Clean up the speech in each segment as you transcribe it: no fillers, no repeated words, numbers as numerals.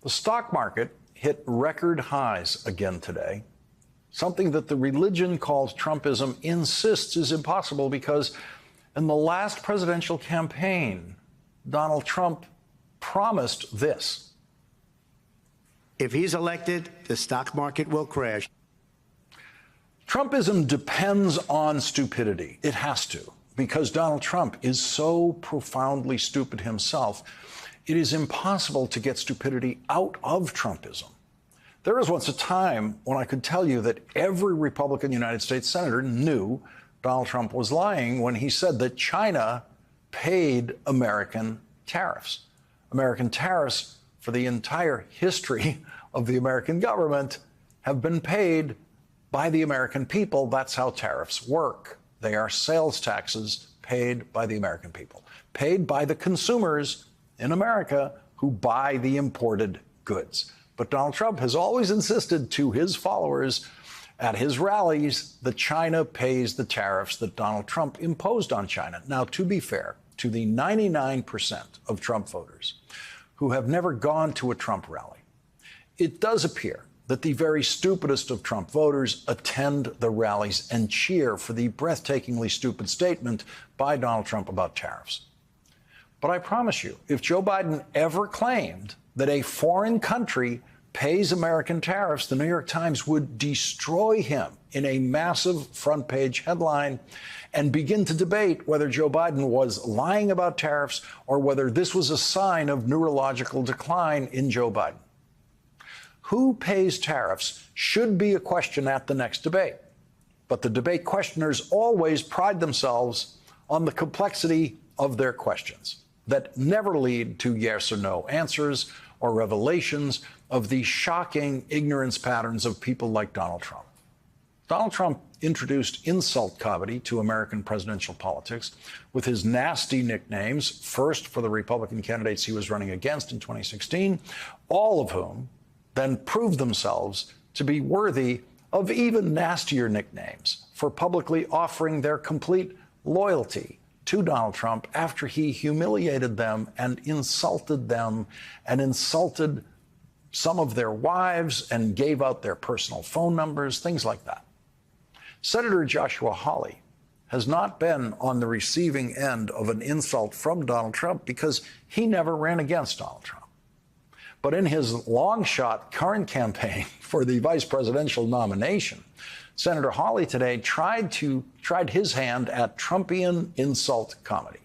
The stock market hit record highs again today, something that the religion calls Trumpism insists is impossible because in the last presidential campaign, Donald Trump promised this. If he's elected, the stock market will crash. Trumpism depends on stupidity. It has to, because Donald Trump is so profoundly stupid himself. It is impossible to get stupidity out of Trumpism. There was once a time when I could tell you that every Republican United States senator knew Donald Trump was lying when he said that China paid American tariffs. American tariffs for the entire history of the American government have been paid by the American people. That's how tariffs work. They are sales taxes paid by the American people, paid by the consumers in America who buy the imported goods. But Donald Trump has always insisted to his followers at his rallies that China pays the tariffs that Donald Trump imposed on China. Now, to be fair to the 99% of Trump voters who have never gone to a Trump rally, it does appear that the very stupidest of Trump voters attend the rallies and cheer for the breathtakingly stupid statement by Donald Trump about tariffs. But I promise you, if Joe Biden ever claimed that a foreign country pays American tariffs, the New York Times would destroy him in a massive front page headline and begin to debate whether Joe Biden was lying about tariffs or whether this was a sign of neurological decline in Joe Biden. Who pays tariffs should be a question at the next debate. But the debate questioners always pride themselves on the complexity of their questions that never lead to yes or no answers or revelations of the shocking ignorance patterns of people like Donald Trump. Donald Trump introduced insult comedy to American presidential politics with his nasty nicknames, first for the Republican candidates he was running against in 2016, all of whom then proved themselves to be worthy of even nastier nicknames for publicly offering their complete loyalty to Donald Trump after he humiliated them and insulted some of their wives and gave out their personal phone numbers, things like that. Senator Joshua Hawley has not been on the receiving end of an insult from Donald Trump because he never ran against Donald Trump. But in his long-shot current campaign for the vice presidential nomination, Senator Hawley today tried his hand at Trumpian insult comedy.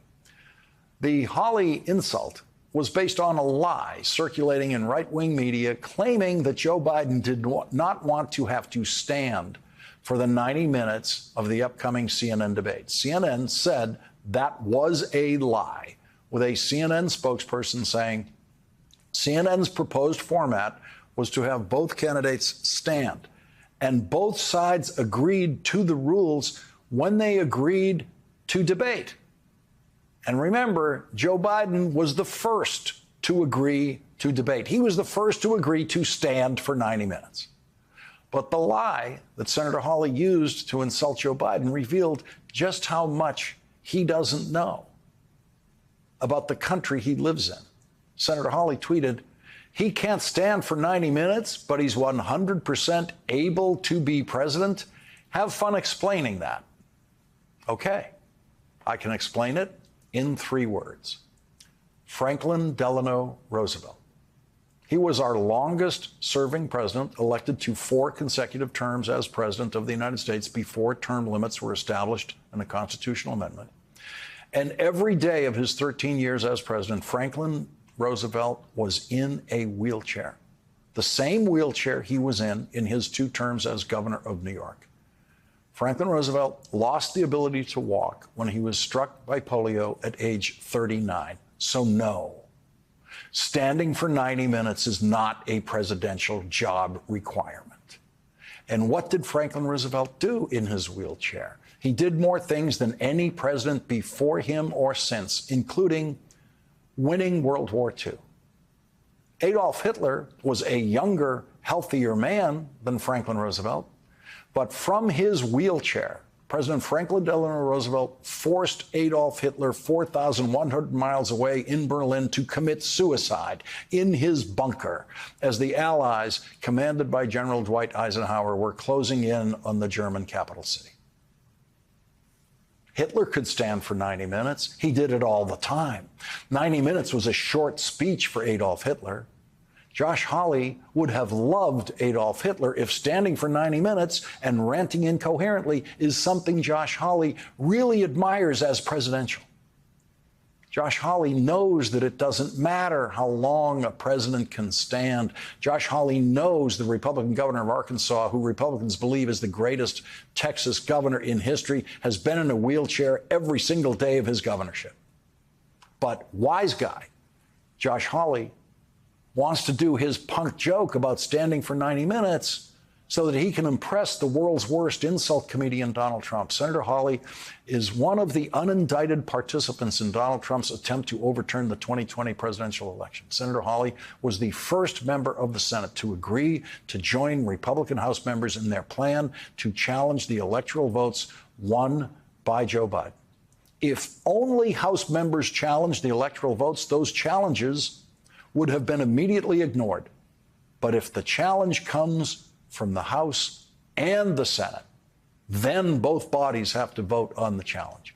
The Hawley insult was based on a lie circulating in right-wing media claiming that Joe Biden did not want to have to stand for the 90 minutes of the upcoming CNN debate. CNN said that was a lie, with a CNN spokesperson saying CNN's proposed format was to have both candidates stand. And both sides agreed to the rules when they agreed to debate. And remember, Joe Biden was the first to agree to debate. He was the first to agree to stand for 90 minutes. But the lie that Senator Hawley used to insult Joe Biden revealed just how much he doesn't know about the country he lives in. Senator Hawley tweeted, "He can't stand for 90 minutes, but he's 100% able to be president. Have fun explaining that." Okay, I can explain it in 3 words. Franklin Delano Roosevelt. He was our longest serving president, elected to 4 consecutive terms as president of the United States before term limits were established in a constitutional amendment. And every day of his 13 years as president, Franklin Roosevelt was in a wheelchair, the same wheelchair he was in his 2 terms as governor of New York. Franklin Roosevelt lost the ability to walk when he was struck by polio at age 39. So no, standing for 90 minutes is not a presidential job requirement. And what did Franklin Roosevelt do in his wheelchair? He did more things than any president before him or since, including winning World War II. Adolf Hitler was a younger, healthier man than Franklin Roosevelt, but from his wheelchair, President Franklin Delano Roosevelt forced Adolf Hitler 4,100 miles away in Berlin to commit suicide in his bunker as the Allies, commanded by General Dwight Eisenhower, were closing in on the German capital city. Hitler could stand for 90 minutes. He did it all the time. 90 minutes was a short speech for Adolf Hitler. Josh Hawley would have loved Adolf Hitler if standing for 90 minutes and ranting incoherently is something Josh Hawley really admires as presidential. Josh Hawley knows that it doesn't matter how long a president can stand. Josh Hawley knows the Republican governor of Arkansas, who Republicans believe is the greatest Texas governor in history, has been in a wheelchair every single day of his governorship. But wise guy, Josh Hawley, wants to do his punk joke about standing for 90 minutes so that he can impress the world's worst insult comedian, Donald Trump. Senator Hawley is one of the unindicted participants in Donald Trump's attempt to overturn the 2020 presidential election. Senator Hawley was the first member of the Senate to agree to join Republican House members in their plan to challenge the electoral votes won by Joe Biden. If only House members challenged the electoral votes, those challenges would have been immediately ignored. But if the challenge comes from the House and the Senate, then both bodies have to vote on the challenge.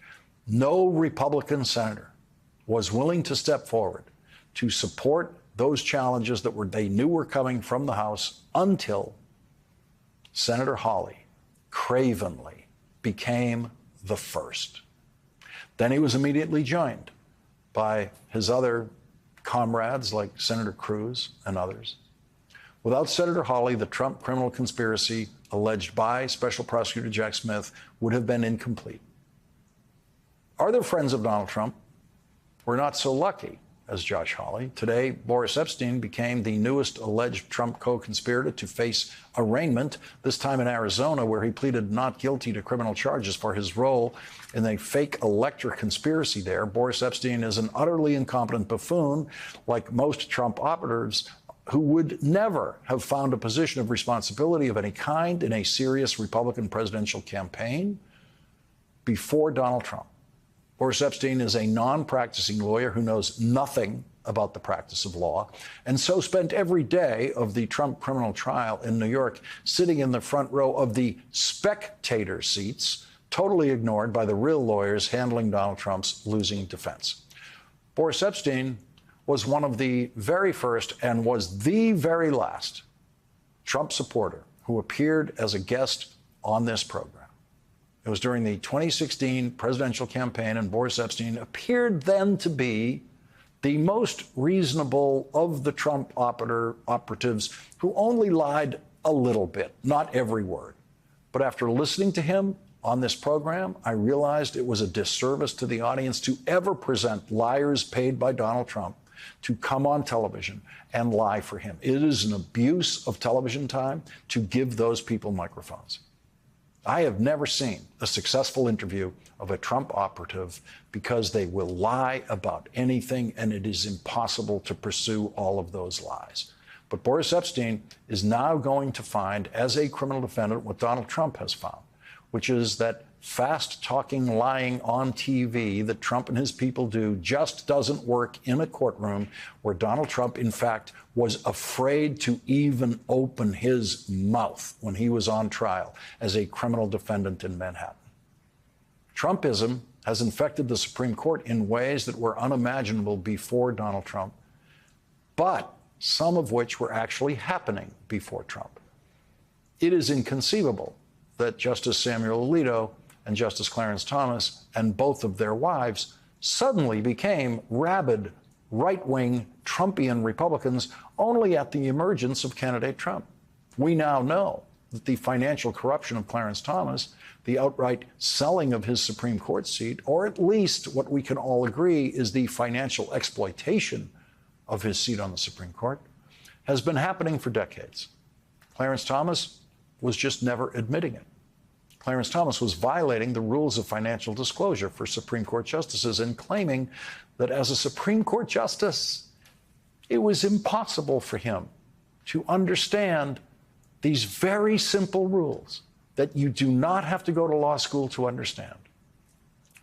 No Republican senator was willing to step forward to support those challenges that they knew were coming from the House until Senator Hawley cravenly became the first. Then he was immediately joined by his other comrades like Senator Cruz and others. Without Senator Hawley, the Trump criminal conspiracy alleged by Special Prosecutor Jack Smith would have been incomplete. Other friends of Donald Trump were not so lucky as Josh Hawley. Today, Boris Epstein became the newest alleged Trump co-conspirator to face arraignment, this time in Arizona, where he pleaded not guilty to criminal charges for his role in a fake elector conspiracy there. Boris Epstein is an utterly incompetent buffoon, like most Trump operatives, who would never have found a position of responsibility of any kind in a serious Republican presidential campaign before Donald Trump. Boris Epstein is a non-practicing lawyer who knows nothing about the practice of law, and so spent every day of the Trump criminal trial in New York sitting in the front row of the spectator seats, totally ignored by the real lawyers handling Donald Trump's losing defense. Boris Epstein was one of the very first and was the very last Trump supporter who appeared as a guest on this program. It was during the 2016 presidential campaign, and Boris Epstein appeared then to be the most reasonable of the Trump operatives who only lied a little bit, not every word. But after listening to him on this program, I realized it was a disservice to the audience to ever present liars paid by Donald Trump to come on television and lie for him. It is an abuse of television time to give those people microphones. I have never seen a successful interview of a Trump operative because they will lie about anything, and it is impossible to pursue all of those lies. But Boris Epstein is now going to find, as a criminal defendant, what Donald Trump has found, which is that fast-talking lying on TV that Trump and his people do just doesn't work in a courtroom where Donald Trump, in fact, was afraid to even open his mouth when he was on trial as a criminal defendant in Manhattan. Trumpism has infected the Supreme Court in ways that were unimaginable before Donald Trump, but some of which were actually happening before Trump. It is inconceivable that Justice Samuel Alito and Justice Clarence Thomas and both of their wives suddenly became rabid, right-wing Trumpian Republicans only at the emergence of candidate Trump. We now know that the financial corruption of Clarence Thomas, the outright selling of his Supreme Court seat, or at least what we can all agree is the financial exploitation of his seat on the Supreme Court, has been happening for decades. Clarence Thomas was just never admitting it. Clarence Thomas was violating the rules of financial disclosure for Supreme Court justices and claiming that as a Supreme Court justice, it was impossible for him to understand these very simple rules that you do not have to go to law school to understand.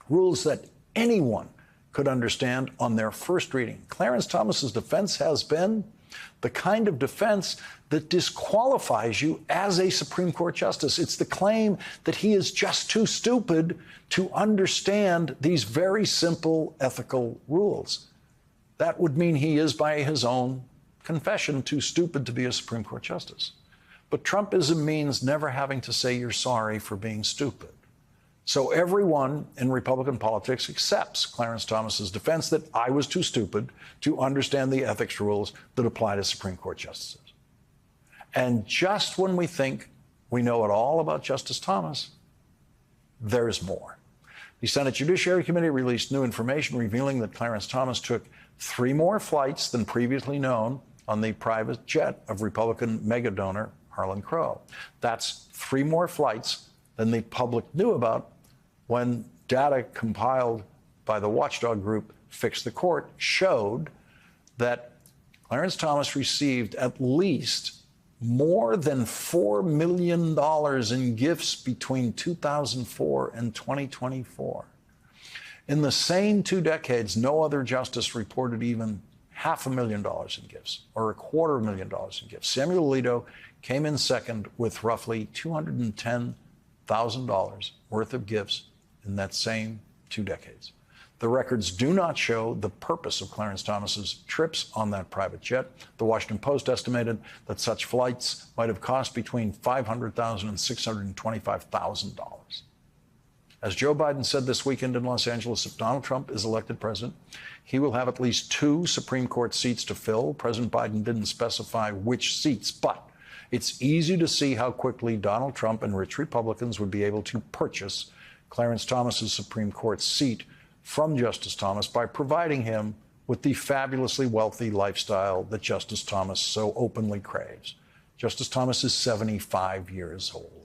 Rules that anyone could understand on their first reading. Clarence Thomas's defense has been the kind of defense that disqualifies you as a Supreme Court justice. It's the claim that he is just too stupid to understand these very simple ethical rules. That would mean he is, by his own confession, too stupid to be a Supreme Court justice. But Trumpism means never having to say you're sorry for being stupid. So everyone in Republican politics accepts Clarence Thomas's defense that I was too stupid to understand the ethics rules that apply to Supreme Court justices. And just when we think we know it all about Justice Thomas, there's more. The Senate Judiciary Committee released new information revealing that Clarence Thomas took 3 more flights than previously known on the private jet of Republican mega donor Harlan Crow. That's 3 more flights than the public knew about when data compiled by the watchdog group Fix the Court showed that Clarence Thomas received at least more than $4 million in gifts between 2004 and 2024. In the same 2 decades, no other justice reported even $500,000 in gifts or $250,000 in gifts. Samuel Alito came in second with roughly $210,000 worth of gifts in that same 2 decades. The records do not show the purpose of Clarence Thomas's trips on that private jet. The Washington Post estimated that such flights might have cost between $500,000 and $625,000. As Joe Biden said this weekend in Los Angeles, if Donald Trump is elected president, he will have at least 2 Supreme Court seats to fill. President Biden didn't specify which seats, but it's easy to see how quickly Donald Trump and rich Republicans would be able to purchase Clarence Thomas's Supreme Court seat from Justice Thomas by providing him with the fabulously wealthy lifestyle that Justice Thomas so openly craves. Justice Thomas is 75 years old.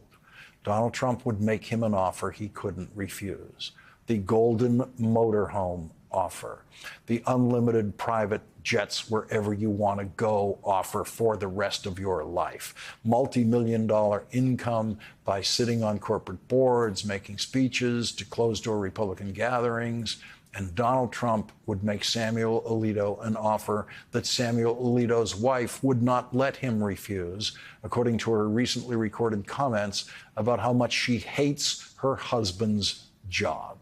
Donald Trump would make him an offer he couldn't refuse. The golden motorhome offer, the unlimited private jets wherever you want to go offer for the rest of your life, multi-million-dollar income by sitting on corporate boards, making speeches to closed-door Republican gatherings. And Donald Trump would make Samuel Alito an offer that Samuel Alito's wife would not let him refuse, according to her recently recorded comments about how much she hates her husband's job.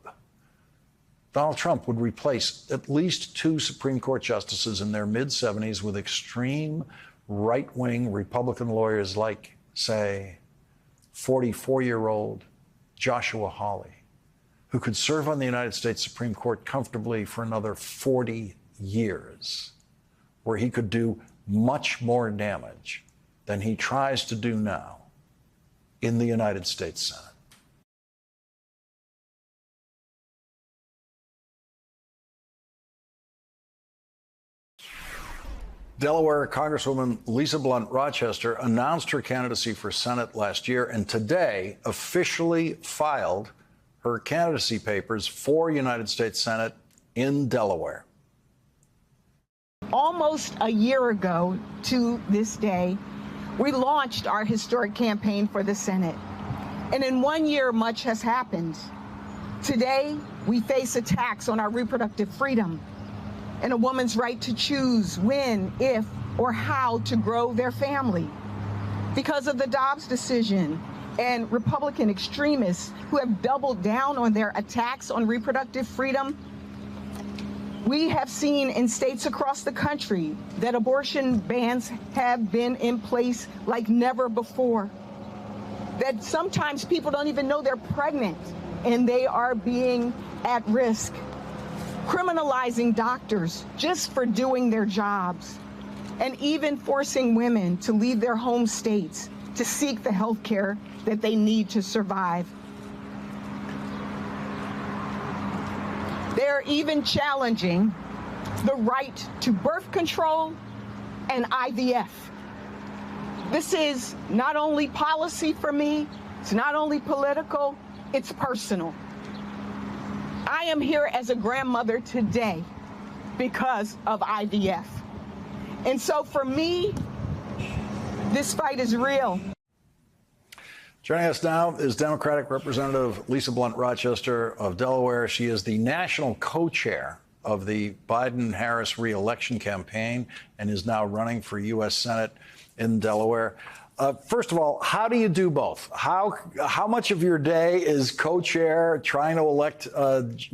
Donald Trump would replace at least 2 Supreme Court justices in their mid-70s with extreme right-wing Republican lawyers like, say, 44-year-old Joshua Hawley, who could serve on the United States Supreme Court comfortably for another 40 years, where he could do much more damage than he tries to do now in the United States Senate. Delaware Congresswoman Lisa Blunt Rochester announced her candidacy for Senate last year and today officially filed her candidacy papers for United States Senate in Delaware. Almost a year ago to this day, we launched our historic campaign for the Senate. And in 1 year, much has happened. Today, we face attacks on our reproductive freedom and a woman's right to choose when, if, or how to grow their family. Because of the Dobbs decision and Republican extremists who have doubled down on their attacks on reproductive freedom, we have seen in states across the country that abortion bans have been in place like never before. That sometimes people don't even know they're pregnant and they are being at risk. Criminalizing doctors just for doing their jobs, and even forcing women to leave their home states to seek the health care that they need to survive. They're even challenging the right to birth control and IVF. This is not only policy for me, it's not only political, it's personal. I am here as a grandmother today because of IVF. And so for me, this fight is real. Joining us now is Democratic Representative Lisa Blunt Rochester of Delaware. She is the national co-chair of the Biden-Harris re-election campaign and is now running for U.S. Senate in Delaware. First of all, how do you do both? How much of your day is co-chair trying to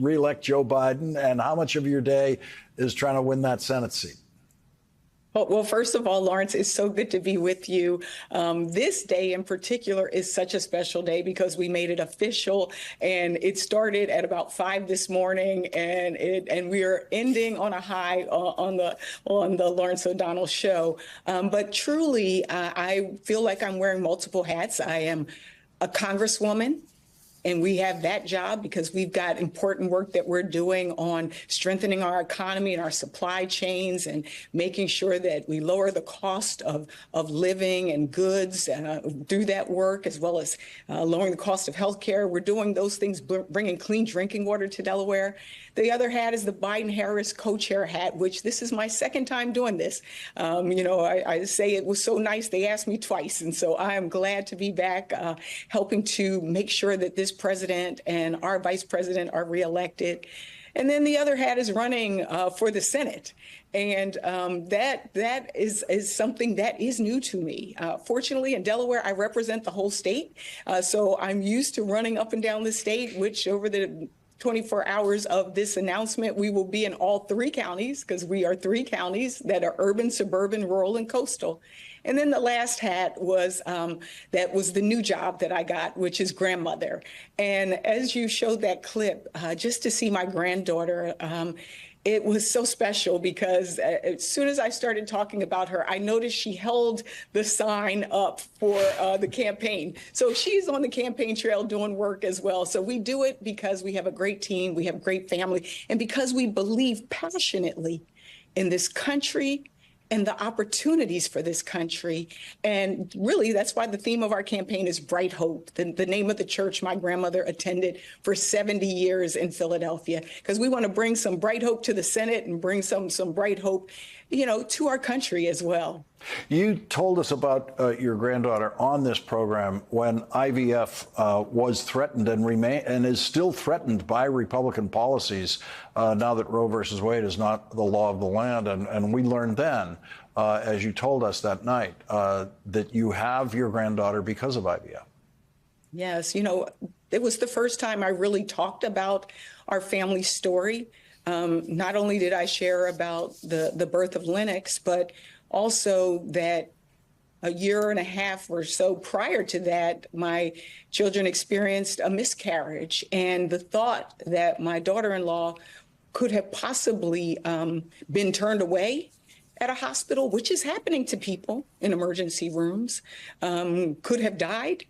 re-elect Joe Biden, and how much of your day is trying to win that Senate seat? Well, first of all, Lawrence, it's so good to be with you. This day in particular is such a special day because we made it official, and it started at about 5 this morning, and we are ending on a high on the Lawrence O'Donnell show. But truly, I feel like I'm wearing multiple hats. I am a Congresswoman. And we have that job because we've got important work that we're doing on strengthening our economy and our supply chains and making sure that we lower the cost of living and goods through that work, as well as lowering the cost of health care. We're doing those things, bringing clean drinking water to Delaware. The other hat is the Biden-Harris co-chair hat, which this is my second time doing this. I say it was so nice they asked me twice. And so I am glad to be back helping to make sure that this president and our vice president are reelected. And then the other hat is running for the Senate. And that is something that is new to me. Fortunately, in Delaware, I represent the whole state. So I'm used to running up and down the state, which over the 24 hours of this announcement, we will be in all 3 counties because we are 3 counties that are urban, suburban, rural, and coastal. And then the last hat was that was the new job that I got, which is grandmother. And as you showed that clip, just to see my granddaughter, it was so special because as soon as I started talking about her, I noticed she held the sign up for the campaign. So she's on the campaign trail doing work as well. So we do it because we have a great team, we have a great family, and because we believe passionately in this country and the opportunities for this country. And really, that's why the theme of our campaign is Bright Hope, the name of the church my grandmother attended for 70 years in Philadelphia, because we want to bring some bright hope to the Senate and bring some bright hope, to our country as well. You told us about your granddaughter on this program when IVF was threatened and is still threatened by Republican policies now that Roe versus Wade is not the law of the land. And we learned then, as you told us that night, that you have your granddaughter because of IVF. Yes, it was the first time I really talked about our family story. Not only did I share about the birth of Lennox, but also that a year and a half or so prior to that, my children experienced a miscarriage. And the thought that my daughter-in-law could have possibly been turned away at a hospital, which is happening to people in emergency rooms, could have died.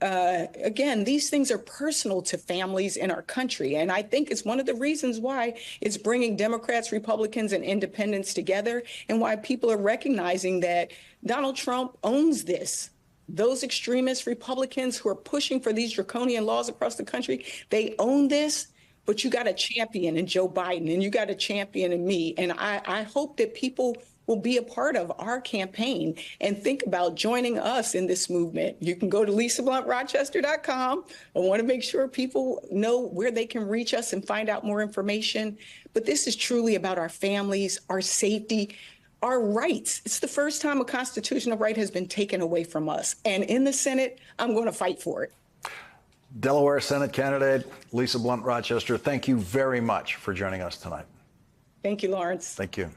Again, these things are personal to families in our country. And I think it's one of the reasons why it's bringing Democrats, Republicans, and independents together, and why people are recognizing that Donald Trump owns this. Those extremist Republicans who are pushing for these draconian laws across the country, they own this. But you got a champion in Joe Biden, and you got a champion in me. And I hope that people will be a part of our campaign and think about joining us in this movement. You can go to LisaBluntRochester.com. I want to make sure people know where they can reach us and find out more information. But this is truly about our families, our safety, our rights. It's the first time a constitutional right has been taken away from us. And in the Senate, I'm going to fight for it. Delaware Senate candidate Lisa Blunt Rochester, thank you very much for joining us tonight. Thank you, Lawrence. Thank you.